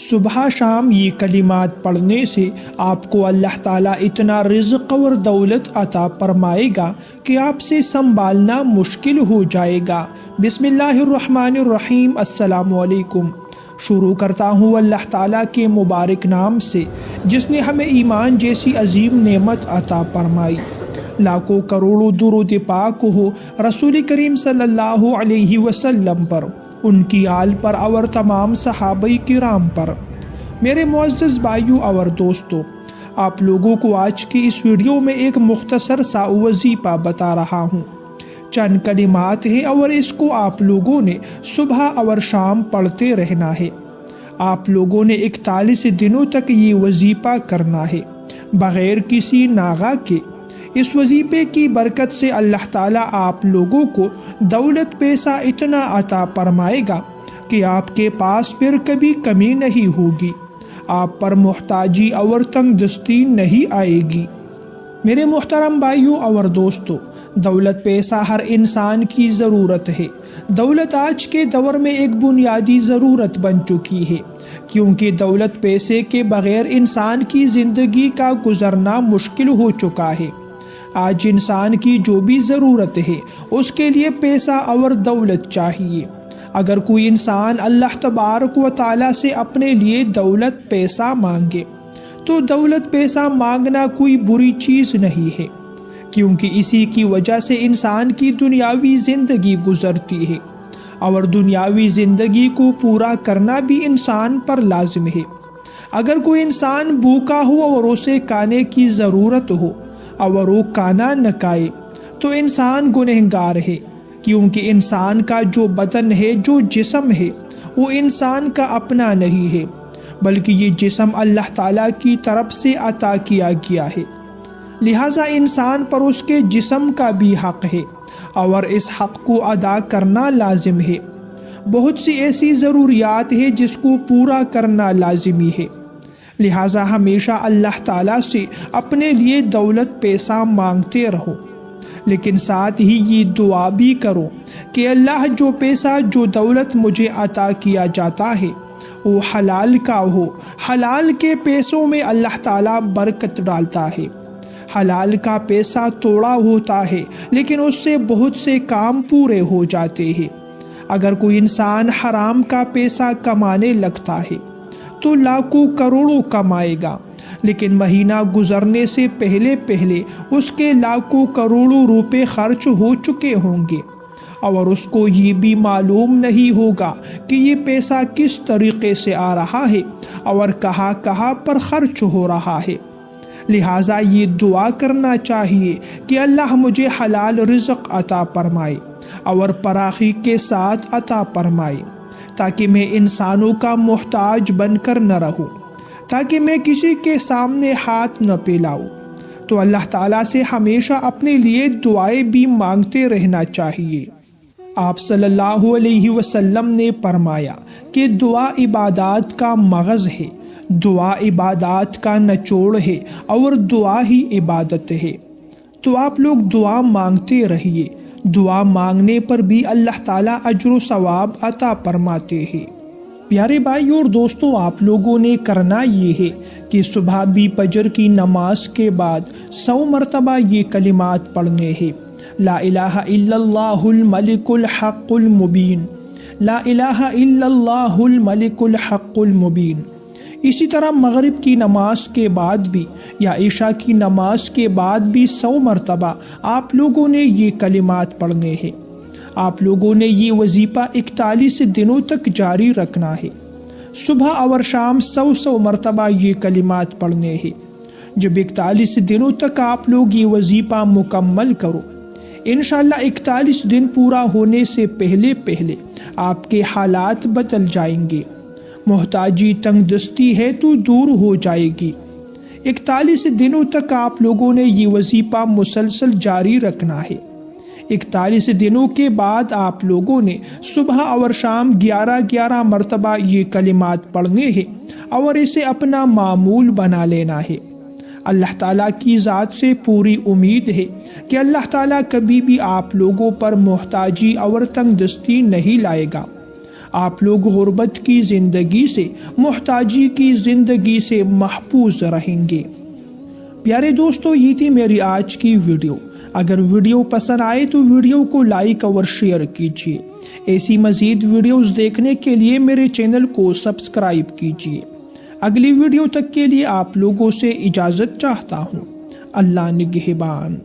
صبح شام یہ کلمات پڑھنے سے آپ کو اللہ تعالیٰ اتنا رزق اور دولت عطا فرمائے گا کہ آپ سے سنبھالنا مشکل ہو جائے گا۔ بسم اللہ الرحمن الرحیم۔ السلام علیکم۔ شروع کرتا ہوں اللہ تعالیٰ کے مبارک نام سے جس نے ہمیں ایمان جیسی عظیم نعمت عطا فرمائی۔ لاکھوں کروڑوں درود پاک ہو رسول کریم صلی اللہ علیہ وسلم پر، ان کی آل پر اور تمام صحابہ کرام پر۔ میرے معزز بھائیوں اور دوستوں، آپ لوگوں کو آج کی اس ویڈیو میں ایک مختصر سا وظیفہ بتا رہا ہوں۔ چند کلمات ہیں اور اس کو آپ لوگوں نے صبح اور شام پڑھتے رہنا ہے۔ آپ لوگوں نے 41 دنوں تک یہ وظیفہ کرنا ہے بغیر کسی ناغہ کے۔ اس وظیفے کی برکت سے اللہ تعالیٰ آپ لوگوں کو دولت پیسہ اتنا عطا فرمائے گا کہ آپ کے پاس پھر کبھی کمی نہیں ہوگی، آپ پر محتاجی اور تنگ دستی نہیں آئے گی۔ میرے محترم بھائیوں اور دوستوں، دولت پیسہ ہر انسان کی ضرورت ہے۔ دولت آج کے دور میں ایک بنیادی ضرورت بن چکی ہے، کیونکہ دولت پیسے کے بغیر انسان کی زندگی کا گزرنا مشکل ہو چکا ہے۔ آج انسان کی جو بھی ضرورت ہے اس کے لیے پیسہ اور دولت چاہیے۔ اگر کوئی انسان اللہ تبارک و تعالیٰ سے اپنے لیے دولت پیسہ مانگے تو دولت پیسہ مانگنا کوئی بری چیز نہیں ہے، کیونکہ اسی کی وجہ سے انسان کی دنیاوی زندگی گزرتی ہے، اور دنیاوی زندگی کو پورا کرنا بھی انسان پر لازم ہے۔ اگر کوئی انسان بھوکا ہو اور اسے کھانے کی ضرورت ہو اور وہ کھانا نہ کھائے تو انسان گنہگار ہے، کیونکہ انسان کا جو بدن ہے، جو جسم ہے، وہ انسان کا اپنا نہیں ہے، بلکہ یہ جسم اللہ تعالیٰ کی طرف سے عطا کیا گیا ہے۔ لہٰذا انسان پر اس کے جسم کا بھی حق ہے اور اس حق کو ادا کرنا لازم ہے۔ بہت سی ایسی ضروریات ہیں جس کو پورا کرنا لازمی ہے، لہٰذا ہمیشہ اللہ تعالیٰ سے اپنے لیے دولت پیسہ مانگتے رہو، لیکن ساتھ ہی یہ دعا بھی کرو کہ اللہ جو پیسہ جو دولت مجھے عطا کیا جاتا ہے وہ حلال کا ہو۔ حلال کے پیسوں میں اللہ تعالیٰ برکت ڈالتا ہے۔ حلال کا پیسہ تھوڑا ہوتا ہے لیکن اس سے بہت سے کام پورے ہو جاتے ہیں۔ اگر کوئی انسان حرام کا پیسہ کمانے لگتا ہے تو لاکھوں کروڑوں کمائے گا، لیکن مہینہ گزرنے سے پہلے اس کے لاکھوں کروڑوں روپے خرچ ہو چکے ہوں گے، اور اس کو یہ بھی معلوم نہیں ہوگا کہ یہ پیسہ کس طریقے سے آ رہا ہے اور کہاں کہاں پر خرچ ہو رہا ہے۔ لہٰذا یہ دعا کرنا چاہیے کہ اللہ مجھے حلال رزق عطا فرمائے اور فراخی کے ساتھ عطا فرمائے، تاکہ میں انسانوں کا محتاج بن کر نہ رہوں، تاکہ میں کسی کے سامنے ہاتھ نہ پھیلاؤں۔ تو اللہ تعالیٰ سے ہمیشہ اپنے لیے دعائیں بھی مانگتے رہنا چاہیے۔ آپ صلی اللہ علیہ وسلم نے فرمایا کہ دعا عبادات کا مغز ہے، دعا عبادات کا نچوڑ ہے اور دعا ہی عبادت ہے۔ تو آپ لوگ دعا مانگتے رہیے، دعا مانگنے پر بھی اللہ تعالیٰ اجر و ثواب عطا فرماتے ہیں۔ پیارے بھائی اور دوستوں، آپ لوگوں نے کرنا یہ ہے کہ صبح بھی فجر کی نماز کے بعد 100 مرتبہ یہ کلمات پڑھنے ہیں۔ لا الہ الا اللہ الملک الحق المبین، لا الہ الا اللہ الملک الحق المبین۔ اسی طرح مغرب کی نماز کے بعد بھی یا عشاء کی نماز کے بعد بھی 100 مرتبہ آپ لوگوں نے یہ کلمات پڑھنے ہیں۔ آپ لوگوں نے یہ وظیفہ 41 دنوں تک جاری رکھنا ہے۔ صبح اور شام 100 مرتبہ یہ کلمات پڑھنے ہیں۔ جب 41 دنوں تک آپ لوگ یہ وظیفہ مکمل کرو، انشاءاللہ 41 دن پورا ہونے سے پہلے آپ کے حالات بدل جائیں گے۔ محتاجی تنگ دستی ہے تو دور ہو جائے گی۔ 41 دنوں تک آپ لوگوں نے یہ وظیفہ مسلسل جاری رکھنا ہے۔ 41 دنوں کے بعد آپ لوگوں نے صبح اور شام 11 مرتبہ یہ کلمات پڑھنے ہیں اور اسے اپنا معمول بنا لینا ہے۔ اللہ تعالیٰ کی ذات سے پوری امید ہے کہ اللہ تعالیٰ کبھی بھی آپ لوگوں پر محتاجی اور تنگ دستی نہیں لائے گا۔ آپ لوگ غربت کی زندگی سے، محتاجی کی زندگی سے محفوظ رہیں گے۔ پیارے دوستو، یہ تھی میری آج کی ویڈیو۔ اگر ویڈیو پسند آئے تو ویڈیو کو لائک اور شیئر کیجیے۔ ایسی مزید ویڈیوز دیکھنے کے لیے میرے چینل کو سبسکرائب کیجیے۔ اگلی ویڈیو تک کے لیے آپ لوگوں سے اجازت چاہتا ہوں۔ اللہ نگہبان۔